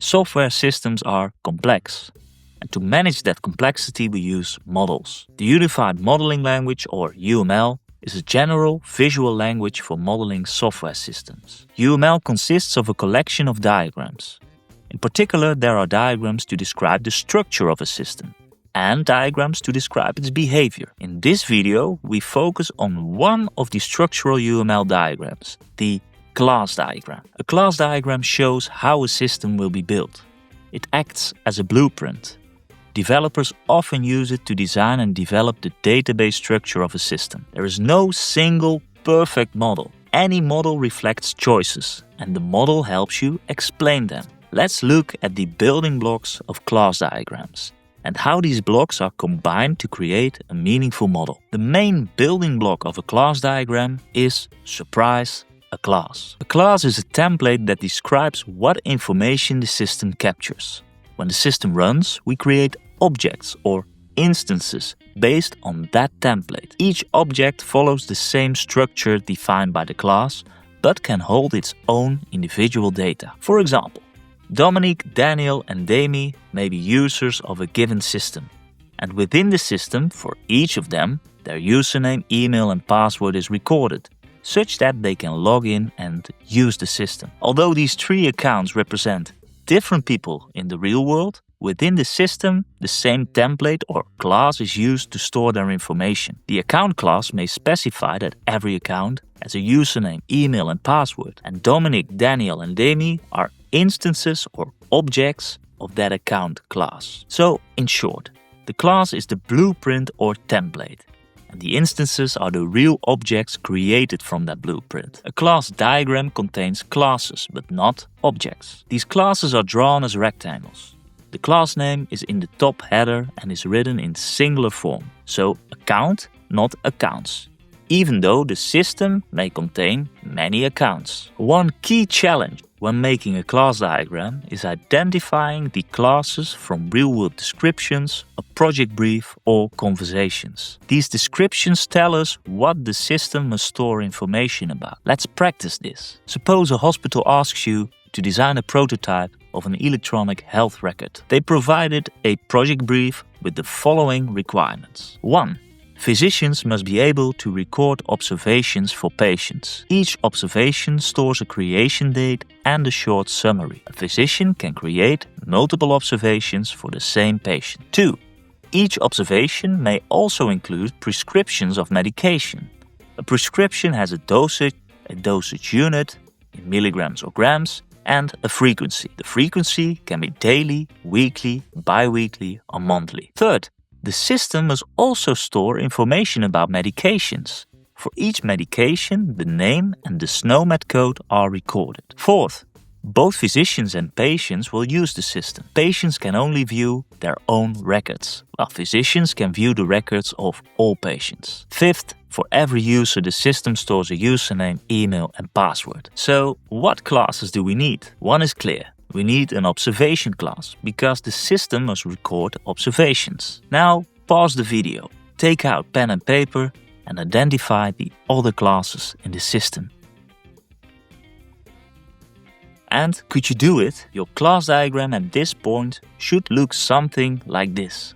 Software systems are complex, and to manage that complexity we use models. The Unified Modeling Language, or UML, is a general visual language for modeling software systems. UML consists of a collection of diagrams. In particular, there are diagrams to describe the structure of a system and diagrams to describe its behavior. In this video, we focus on one of the structural UML diagrams, the class diagram. A class diagram shows how a system will be built. It acts as a blueprint. Developers often use it to design and develop the database structure of a system. There is no single perfect model. Any model reflects choices, and the model helps you explain them. Let's look at the building blocks of class diagrams and how these blocks are combined to create a meaningful model. The main building block of a class diagram is, surprise, a class. A class is a template that describes what information the system captures. When the system runs, we create objects or instances based on that template. Each object follows the same structure defined by the class, but can hold its own individual data. For example, Dominic, Daniel, and Demi may be users of a given system. And within the system, for each of them, their username, email, and password is recorded, such that they can log in and use the system. Although these three accounts represent different people in the real world, within the system, the same template or class is used to store their information. The account class may specify that every account has a username, email, and password, and Dominic, Daniel, and Demi are instances or objects of that account class. So, in short, the class is the blueprint or template, and the instances are the real objects created from that blueprint. A class diagram contains classes, but not objects. These classes are drawn as rectangles. The class name is in the top header and is written in singular form, so account, not accounts, even though the system may contain many accounts. One key challenge when making a class diagram is identifying the classes from real-world descriptions, a project brief, or conversations. These descriptions tell us what the system must store information about. Let's practice this. Suppose a hospital asks you to design a prototype of an electronic health record. They provided a project brief with the following requirements. 1. Physicians must be able to record observations for patients. Each observation stores a creation date and a short summary. A physician can create multiple observations for the same patient. 2. Each observation may also include prescriptions of medication. A prescription has a dosage unit in milligrams or grams, and a frequency. The frequency can be daily, weekly, bi-weekly, or monthly. 3rd, the system must also store information about medications. For each medication, the name and the SNOMED code are recorded. 4th, both physicians and patients will use the system. Patients can only view their own records, while physicians can view the records of all patients. 5th, for every user, the system stores a username, email, and password. So, what classes do we need? One is clear. We need an observation class, because the system must record observations. Now, pause the video, take out pen and paper, and identify the other classes in the system. And could you do it? Your class diagram at this point should look something like this.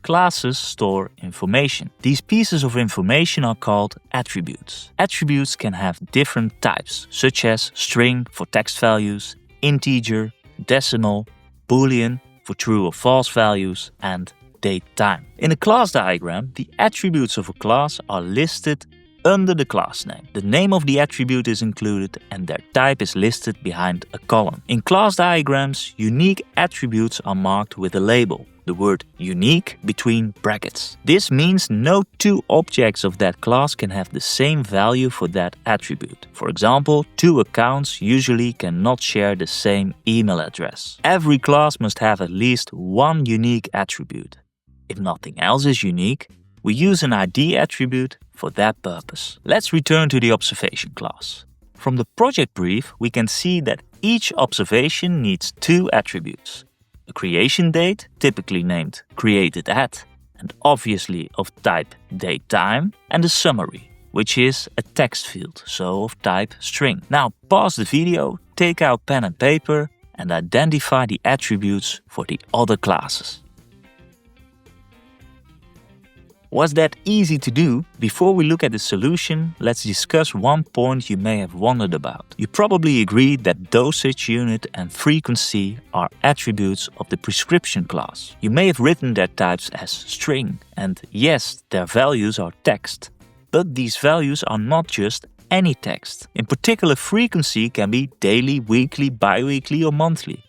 Classes store information. These pieces of information are called attributes. Attributes can have different types, such as string for text values, integer, decimal, boolean for true or false values, and date time. In a class diagram, the attributes of a class are listed under the class name. The name of the attribute is included and their type is listed behind a column. In class diagrams, unique attributes are marked with a label, the word unique between brackets. This means no two objects of that class can have the same value for that attribute. For example, two accounts usually cannot share the same email address. Every class must have at least one unique attribute. If nothing else is unique, we use an ID attribute for that purpose. Let's return to the observation class. From the project brief, we can see that each observation needs two attributes. A creation date, typically named created at, and obviously of type date time, and a summary, which is a text field, so of type string. Now pause the video, take out pen and paper, and identify the attributes for the other classes. Was that easy to do? Before we look at the solution, let's discuss one point you may have wondered about. You probably agree that dosage unit and frequency are attributes of the prescription class. You may have written their types as string, and yes, their values are text. But these values are not just any text. In particular, frequency can be daily, weekly, bi-weekly or monthly.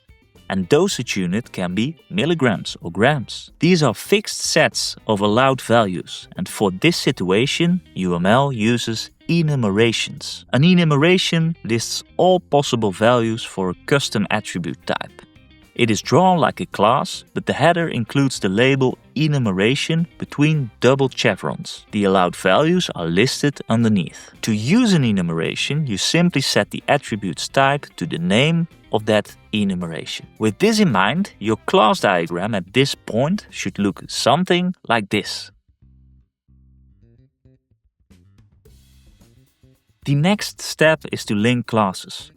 And dosage unit can be milligrams or grams. These are fixed sets of allowed values, and for this situation, UML uses enumerations. An enumeration lists all possible values for a custom attribute type. It is drawn like a class, but the header includes the label enumeration between double chevrons. The allowed values are listed underneath. To use an enumeration, you simply set the attribute's type to the name of that enumeration. With this in mind, your class diagram at this point should look something like this. The next step is to link classes.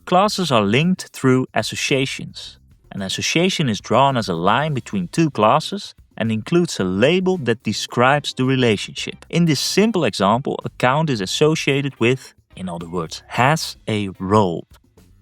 Classes are linked through associations. An association is drawn as a line between two classes and includes a label that describes the relationship. In this simple example, account is associated with, in other words, has a role.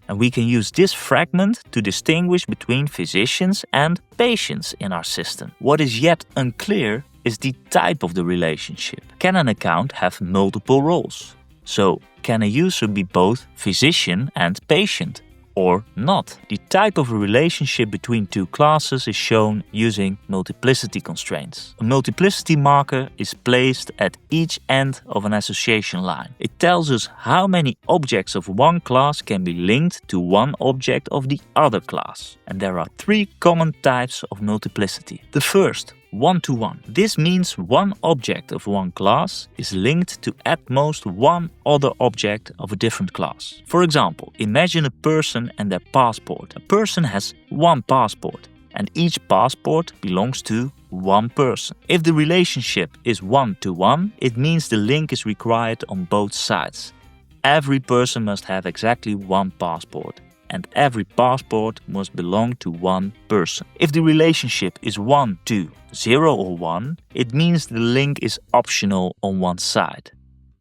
And we can use this fragment to distinguish between physicians and patients in our system. What is yet unclear is the type of the relationship. Can an account have multiple roles? So, can a user be both physician and patient? Or not. The type of a relationship between two classes is shown using multiplicity constraints. A multiplicity marker is placed at each end of an association line. It tells us how many objects of one class can be linked to one object of the other class. And there are three common types of multiplicity. The first, one-to-one. This means one object of one class is linked to at most one other object of a different class. For example, imagine a person and their passport. A person has one passport, and each passport belongs to one person. If the relationship is one-to-one, it means the link is required on both sides. Every person must have exactly one passport, and every passport must belong to one person. If the relationship is 1 to 0 or 1, it means the link is optional on one side.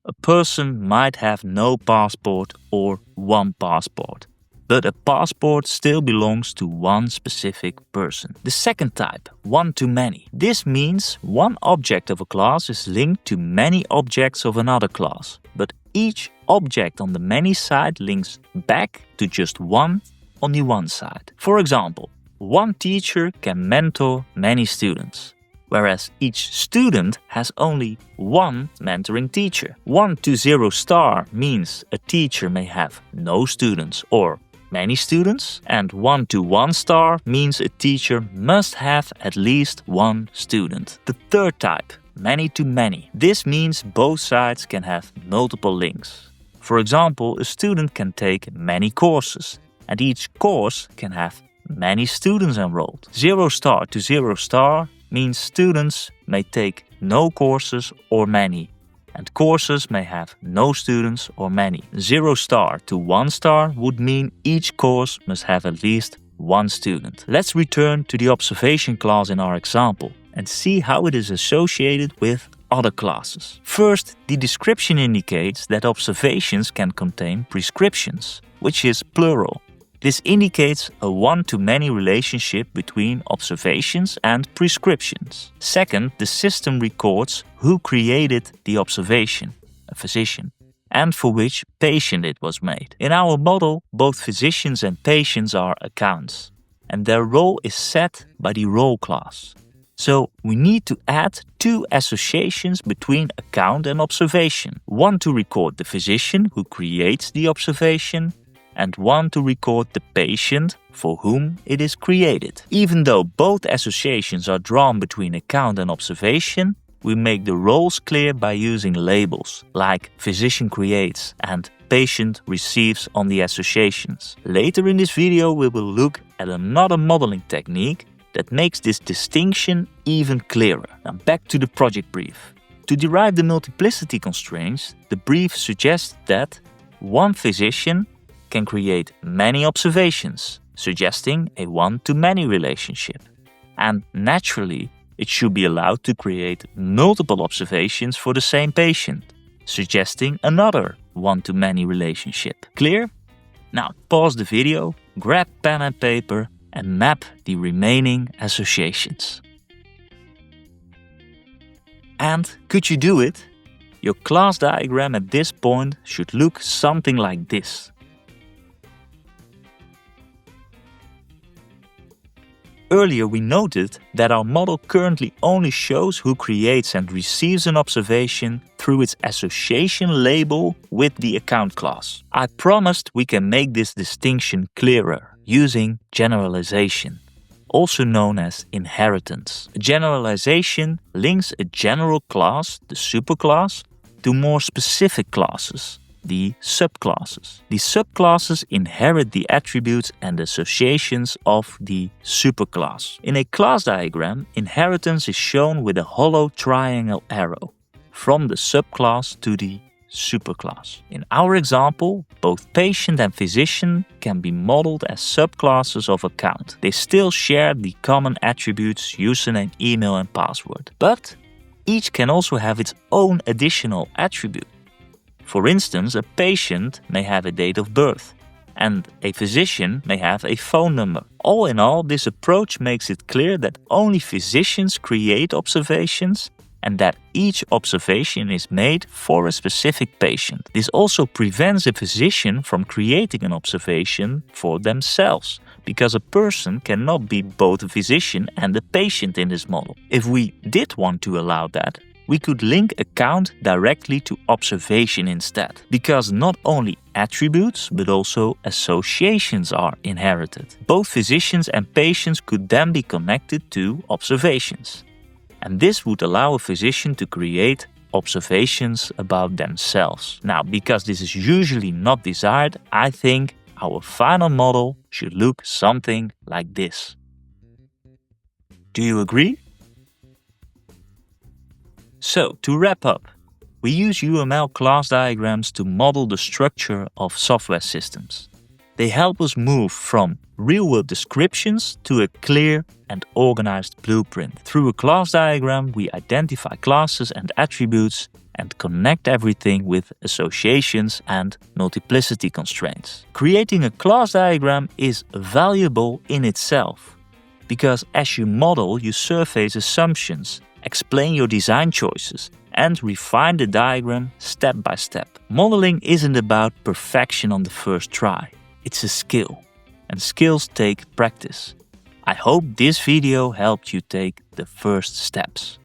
A person might have no passport or one passport, but a passport still belongs to one specific person. The second type, one-to-many. This means one object of a class is linked to many objects of another class, but each object on the many side links back to just one on the one side. For example, one teacher can mentor many students, whereas each student has only one mentoring teacher. 1 to 0 star means a teacher may have no students or many students, and 1 to 1 star means a teacher must have at least one student. The third type, many to many. This means both sides can have multiple links. For example, a student can take many courses, and each course can have many students enrolled. 0 star to 0 star means students may take no courses or many, and courses may have no students or many. 0 star to 1 star would mean each course must have at least one student. Let's return to the observation class in our example and see how it is associated with other classes. First, the description indicates that observations can contain prescriptions, which is plural. This indicates a one-to-many relationship between observations and prescriptions. Second, the system records who created the observation, a physician, and for which patient it was made. In our model, both physicians and patients are accounts, and their role is set by the role class. So we need to add two associations between account and observation. One to record the physician who creates the observation, and one to record the patient for whom it is created. Even though both associations are drawn between account and observation, we make the roles clear by using labels like physician creates and patient receives on the associations. Later in this video we will look at another modeling technique that makes this distinction even clearer. Now back to the project brief. To derive the multiplicity constraints, the brief suggests that one physician can create many observations, suggesting a one-to-many relationship. And naturally, it should be allowed to create multiple observations for the same patient, suggesting another one-to-many relationship. Clear? Now pause the video, grab pen and paper, and map the remaining associations. And could you do it? Your class diagram at this point should look something like this. Earlier we noted that our model currently only shows who creates and receives an observation through its association label with the account class. I promised we can make this distinction clearer using generalization, also known as inheritance. A generalization links a general class, the superclass, to more specific classes, the subclasses. The subclasses inherit the attributes and associations of the superclass. In a class diagram, inheritance is shown with a hollow triangle arrow from the subclass to the superclass. In our example, both patient and physician can be modeled as subclasses of account. They still share the common attributes, username, email, and password. But each can also have its own additional attribute. For instance, a patient may have a date of birth, and a physician may have a phone number. All in all, this approach makes it clear that only physicians create observations and that each observation is made for a specific patient. This also prevents a physician from creating an observation for themselves, because a person cannot be both a physician and a patient in this model. If we did want to allow that, we could link account directly to observation instead, because not only attributes but also associations are inherited. Both physicians and patients could then be connected to observations. And this would allow a physician to create observations about themselves. Now, because this is usually not desired, I think our final model should look something like this. Do you agree? So, to wrap up, we use UML class diagrams to model the structure of software systems. They help us move from real-world descriptions to a clear and organized blueprint. Through a class diagram, we identify classes and attributes and connect everything with associations and multiplicity constraints. Creating a class diagram is valuable in itself, because as you model, you surface assumptions, explain your design choices, and refine the diagram step by step. Modeling isn't about perfection on the first try. It's a skill, and skills take practice. I hope this video helped you take the first steps.